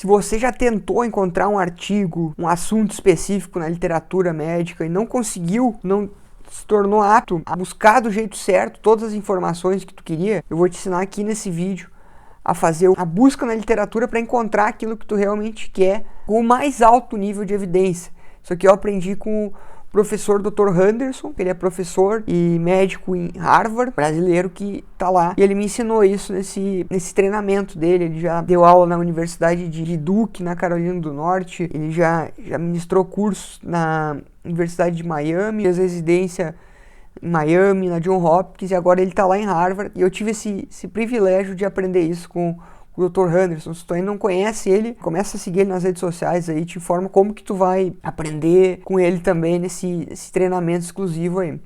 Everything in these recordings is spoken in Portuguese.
Se você já tentou encontrar um artigo, um assunto específico na literatura médica e não conseguiu, não se tornou apto a buscar do jeito certo todas as informações que tu queria, eu vou te ensinar aqui nesse vídeo a fazer a busca na literatura para encontrar aquilo que tu realmente quer com o mais alto nível de evidência. Isso aqui eu aprendi com o professor Dr. Henderson, ele é professor e médico em Harvard, brasileiro que tá lá. E ele me ensinou isso nesse treinamento dele. Ele já deu aula na Universidade de Duke, na Carolina do Norte. Ele já ministrou cursos na Universidade de Miami, fez residência em Miami, na Johns Hopkins, e agora ele está lá em Harvard. E eu tive esse privilégio de aprender isso com o Dr. Henderson. Se tu ainda não conhece ele, começa a seguir ele nas redes sociais aí, te informa como que tu vai aprender com ele também nesse treinamento exclusivo aí.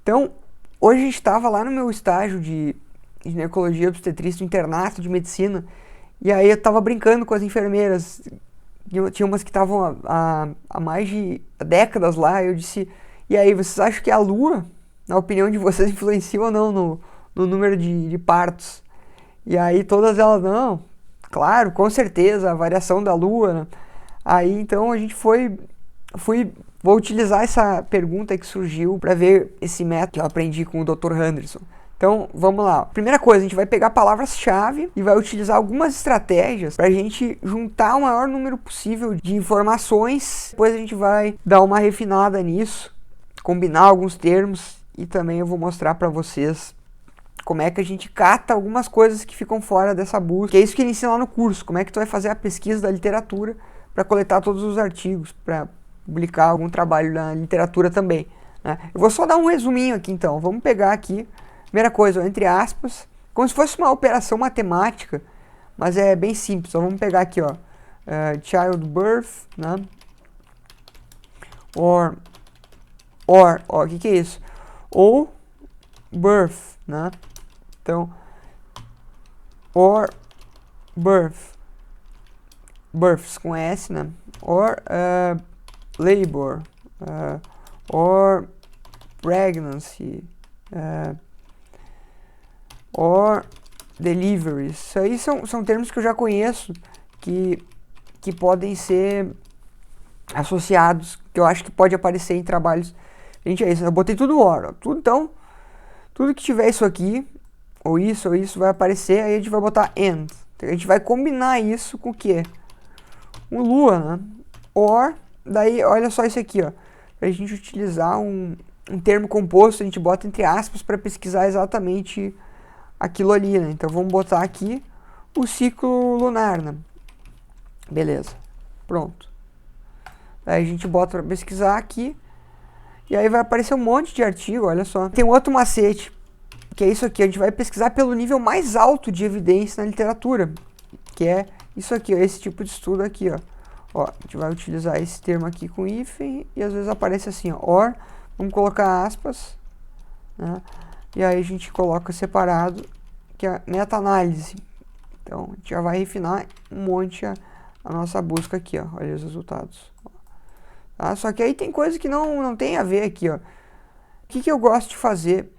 Então, hoje a gente estava lá no meu estágio de ginecologia obstetrícia, do internato de medicina, e aí eu estava brincando com as enfermeiras. Tinha umas que estavam há mais de décadas lá, e eu disse: e aí, vocês acham que a Lua, na opinião de vocês, influencia ou não no número de partos? E aí todas elas: não, claro, com certeza, a variação da Lua, né? Aí então a gente vou utilizar essa pergunta que surgiu para ver esse método que eu aprendi com o Dr. Henderson. Então, vamos lá. Primeira coisa, a gente vai pegar palavras-chave e vai utilizar algumas estratégias para a gente juntar o maior número possível de informações. Depois a gente vai dar uma refinada nisso, combinar alguns termos, e também eu vou mostrar para vocês como é que a gente cata algumas coisas que ficam fora dessa busca. Que é isso que ele ensina lá no curso, como é que tu vai fazer a pesquisa da literatura para coletar todos os artigos, para publicar algum trabalho na literatura também, né? Eu vou só dar um resuminho aqui então. Vamos pegar aqui, primeira coisa, ó, entre aspas, como se fosse uma operação matemática, mas é bem simples. Ó, vamos pegar aqui, ó, childbirth, né? Ó, o que é isso? Ou birth, né? Então, or births com S, né? Or labor, or pregnancy, or deliveries. Isso aí são termos que eu já conheço, que podem ser associados, que eu acho que pode aparecer em trabalhos. Gente, é isso, eu botei tudo or, ó, tudo, então, tudo que tiver isso aqui, ou isso vai aparecer, aí a gente vai botar and. Então, a gente vai combinar isso com o quê? Um Lua, né? Or, daí, olha só isso aqui, ó. Pra gente utilizar um termo composto, a gente bota entre aspas para pesquisar exatamente aquilo ali, né? Então, vamos botar aqui o ciclo lunar, né? Beleza, pronto. Daí a gente bota para pesquisar aqui, e aí vai aparecer um monte de artigo, olha só. Tem um outro macete, que é isso aqui, a gente vai pesquisar pelo nível mais alto de evidência na literatura, que é isso aqui, ó, esse tipo de estudo aqui, ó. Ó, a gente vai utilizar esse termo aqui com hífen, e às vezes aparece assim, ó, or, vamos colocar aspas, né? E aí a gente coloca separado, que é meta-análise. Então, a gente já vai refinar um monte a nossa busca aqui, ó, olha os resultados. Tá? Só que aí tem coisa que não tem a ver aqui, ó. O que eu gosto de fazer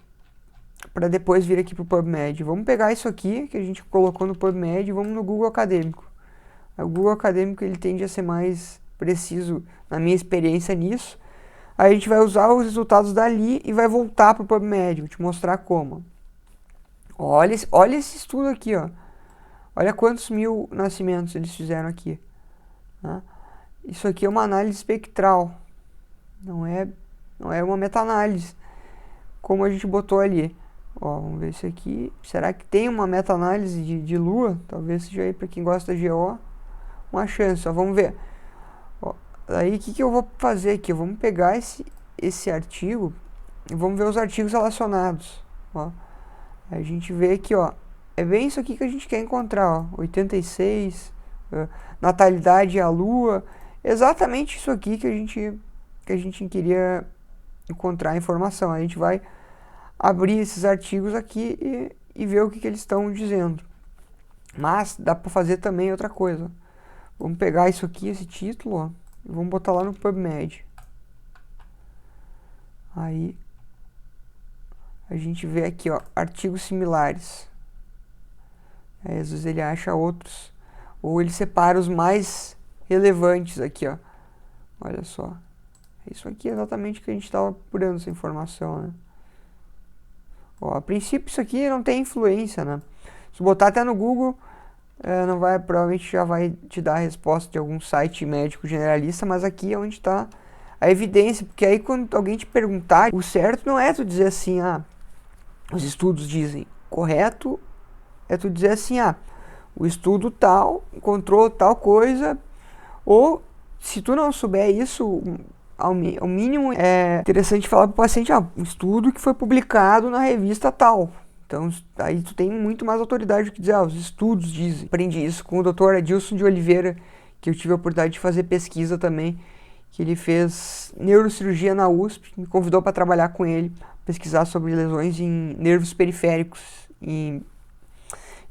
para depois vir aqui pro PubMed? Vamos pegar isso aqui que a gente colocou no PubMed e vamos no Google Acadêmico. O Google Acadêmico ele tende a ser mais preciso na minha experiência nisso. Aí a gente vai usar os resultados dali e vai voltar pro PubMed. Vou te mostrar como. Olha esse estudo aqui, ó. Olha quantos mil nascimentos eles fizeram aqui, né? Isso aqui é uma análise espectral, não é uma meta-análise, como a gente botou ali. Ó, vamos ver isso aqui. Será que tem uma meta-análise de Lua? Talvez seja aí para quem gosta de GO uma chance. Ó, vamos ver. Ó, aí o que eu vou fazer aqui? Vamos pegar esse artigo e vamos ver os artigos relacionados. Ó, a gente vê aqui, ó, é bem isso aqui que a gente quer encontrar, ó, 86, natalidade e a Lua. Exatamente isso aqui que a gente queria encontrar a informação. A gente vai abrir esses artigos aqui e ver o que eles estão dizendo. Mas dá para fazer também outra coisa. Vamos pegar isso aqui, esse título, ó, e vamos botar lá no PubMed. Aí a gente vê aqui, ó, artigos similares. Aí às vezes ele acha outros ou ele separa os mais relevantes aqui, ó. Olha só. Isso aqui é exatamente o que a gente estava procurando, essa informação, né? Ó, a princípio isso aqui não tem influência, né? Se botar até no Google, não vai, provavelmente já vai te dar a resposta de algum site médico generalista, mas aqui é onde está a evidência, porque aí quando alguém te perguntar, o certo não é tu dizer assim, os estudos dizem. Correto é tu dizer assim, o estudo tal encontrou tal coisa, ou se tu não souber isso, ao mínimo é interessante falar para o paciente, um estudo que foi publicado na revista tal. Então, aí tu tem muito mais autoridade do que dizer, os estudos dizem. Aprendi isso com o Dr. Adilson de Oliveira, que eu tive a oportunidade de fazer pesquisa também, que ele fez neurocirurgia na USP, me convidou para trabalhar com ele, pesquisar sobre lesões em nervos periféricos. E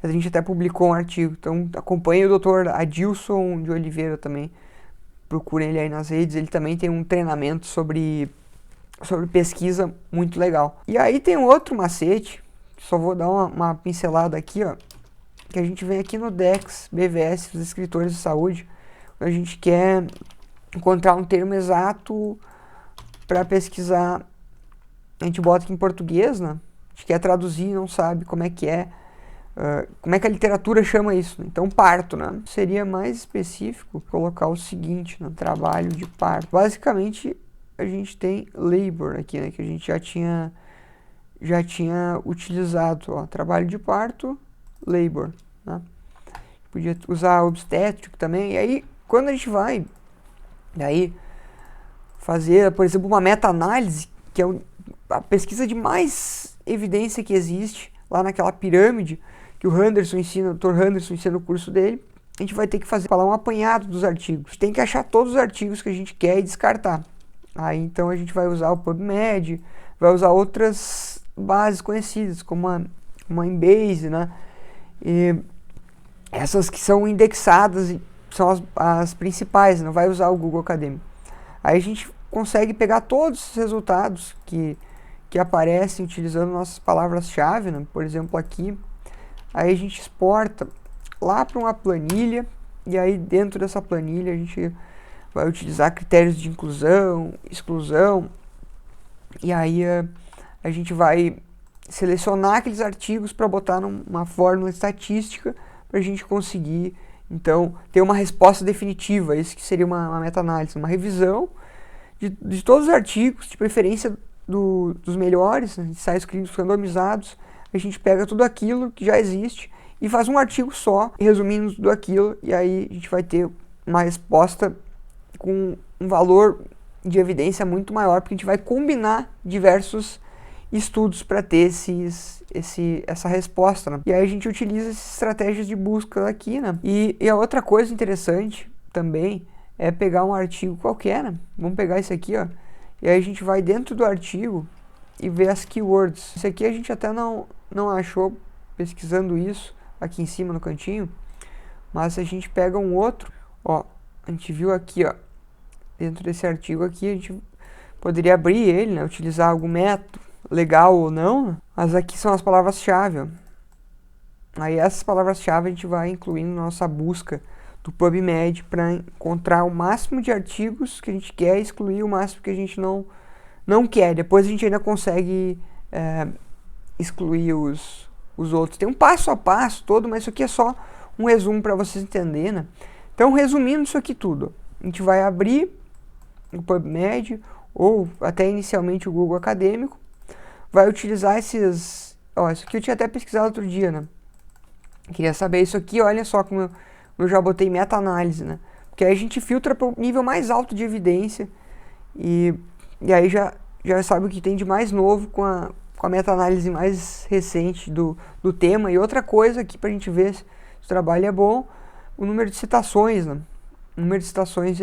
a gente até publicou um artigo. Então, acompanhe o Dr. Adilson de Oliveira também. Procurem ele aí nas redes, ele também tem um treinamento sobre pesquisa muito legal. E aí tem um outro macete, só vou dar uma pincelada aqui, ó, que a gente vem aqui no DEX, BVS, os escritores de saúde, a gente quer encontrar um termo exato para pesquisar, a gente bota aqui em português, né? A gente quer traduzir, não sabe como é que a literatura chama isso, né? Então parto, né? Seria mais específico colocar o seguinte, no trabalho de parto. Basicamente a gente tem labor aqui, né? Que a gente já tinha utilizado, ó, trabalho de parto, labor, né? Podia usar obstétrico também. E aí quando a gente vai fazer, por exemplo, uma meta-análise, que é a pesquisa de mais evidência que existe lá naquela pirâmide que o Dr. Henderson ensina no curso dele, a gente vai ter que falar um apanhado dos artigos. A gente tem que achar todos os artigos que a gente quer e descartar. Aí então a gente vai usar o PubMed, vai usar outras bases conhecidas, como uma Embase, né? E essas que são indexadas são as principais, não vai usar o Google Acadêmico. Aí a gente consegue pegar todos os resultados que aparecem utilizando nossas palavras-chave, né? Por exemplo aqui, aí a gente exporta lá para uma planilha, e aí dentro dessa planilha a gente vai utilizar critérios de inclusão, exclusão, e aí a gente vai selecionar aqueles artigos para botar numa fórmula estatística para a gente conseguir, então, ter uma resposta definitiva. Isso que seria uma meta-análise, uma revisão de todos os artigos, de preferência dos melhores, né, ensaios clínicos randomizados. A gente pega tudo aquilo que já existe e faz um artigo só, resumindo tudo aquilo, e aí a gente vai ter uma resposta com um valor de evidência muito maior, porque a gente vai combinar diversos estudos para ter essa resposta, né? E aí a gente utiliza essas estratégias de busca aqui, né? E a outra coisa interessante também é pegar um artigo qualquer, né? Vamos pegar esse aqui, ó. E aí a gente vai dentro do artigo e ver as keywords. Esse aqui a gente até não achou pesquisando isso aqui em cima no cantinho, mas se a gente pega um outro, ó, a gente viu aqui, ó, dentro desse artigo aqui, a gente poderia abrir ele, né? Utilizar algum método legal ou não, mas aqui são as palavras-chave. Aí essas palavras-chave a gente vai incluindo na nossa busca do PubMed para encontrar o máximo de artigos que a gente quer e excluir o máximo que a gente não quer. Depois a gente ainda consegue excluir os outros. Tem um passo a passo todo, mas isso aqui é só um resumo para vocês entenderem, né? Então, resumindo isso aqui tudo, a gente vai abrir o PubMed ou até inicialmente o Google Acadêmico, vai utilizar esses... Ó, isso aqui eu tinha até pesquisado outro dia, né? Queria saber isso aqui, olha só como eu já botei meta-análise, né? Porque aí a gente filtra para o nível mais alto de evidência e aí já sabe o que tem de mais novo com a meta-análise mais recente do tema. E outra coisa aqui para a gente ver se o trabalho é bom, o número de citações, né? O número de citações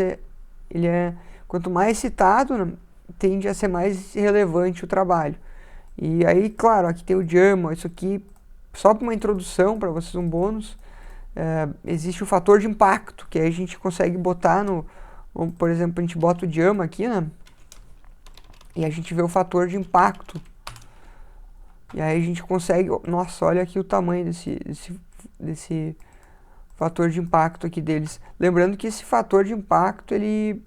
quanto mais citado, né, tende a ser mais relevante o trabalho. E aí, claro, aqui tem o JAMA, isso aqui, só para uma introdução, para vocês um bônus, existe o fator de impacto, que aí a gente consegue botar por exemplo, a gente bota o JAMA aqui, né, e a gente vê o fator de impacto, e aí a gente consegue, nossa, olha aqui o tamanho desse fator de impacto aqui deles. Lembrando que esse fator de impacto, ele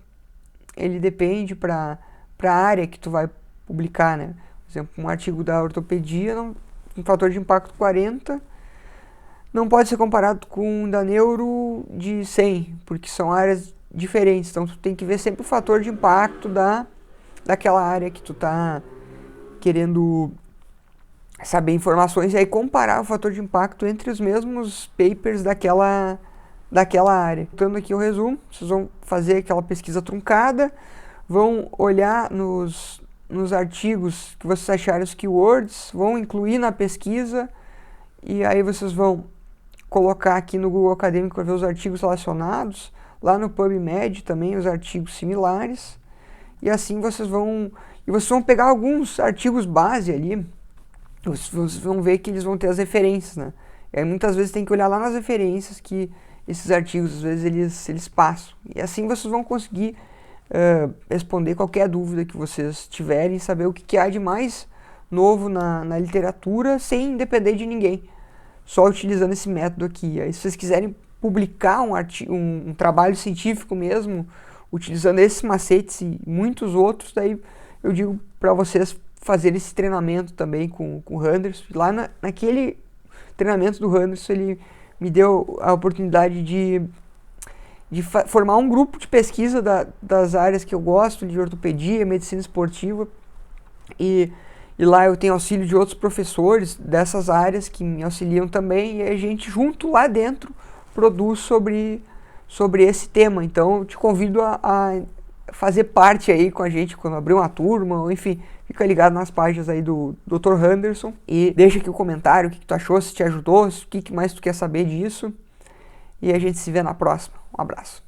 depende para a área que tu vai publicar, né? Por exemplo, um artigo da ortopedia, um fator de impacto 40, não pode ser comparado com um da neuro de 100, porque são áreas diferentes. Então, tu tem que ver sempre o fator de impacto daquela área que tu tá querendo saber informações e aí comparar o fator de impacto entre os mesmos papers daquela área. Voltando aqui ao resumo, vocês vão fazer aquela pesquisa truncada, vão olhar nos artigos que vocês acharem os keywords, vão incluir na pesquisa e aí vocês vão colocar aqui no Google Acadêmico para ver os artigos relacionados, lá no PubMed também os artigos similares, e assim vocês vão pegar alguns artigos base ali, vocês vão ver que eles vão ter as referências, né? E aí muitas vezes tem que olhar lá nas referências que esses artigos, às vezes, eles passam. E assim vocês vão conseguir responder qualquer dúvida que vocês tiverem, saber o que há de mais novo na literatura, sem depender de ninguém, só utilizando esse método aqui. Aí se vocês quiserem publicar um trabalho científico mesmo, utilizando esses macetes e muitos outros, daí eu digo para vocês fazer esse treinamento também com o Henderson. Lá naquele treinamento do Henderson, ele me deu a oportunidade de formar um grupo de pesquisa das áreas que eu gosto, de ortopedia, medicina esportiva, e lá eu tenho auxílio de outros professores dessas áreas que me auxiliam também, e a gente junto lá dentro produz sobre esse tema. Então eu te convido a fazer parte aí com a gente quando abrir uma turma, ou enfim, fica ligado nas páginas aí do Dr. Henderson e deixa aqui o comentário, o que tu achou, se te ajudou, o que mais tu quer saber disso, e a gente se vê na próxima. Um abraço.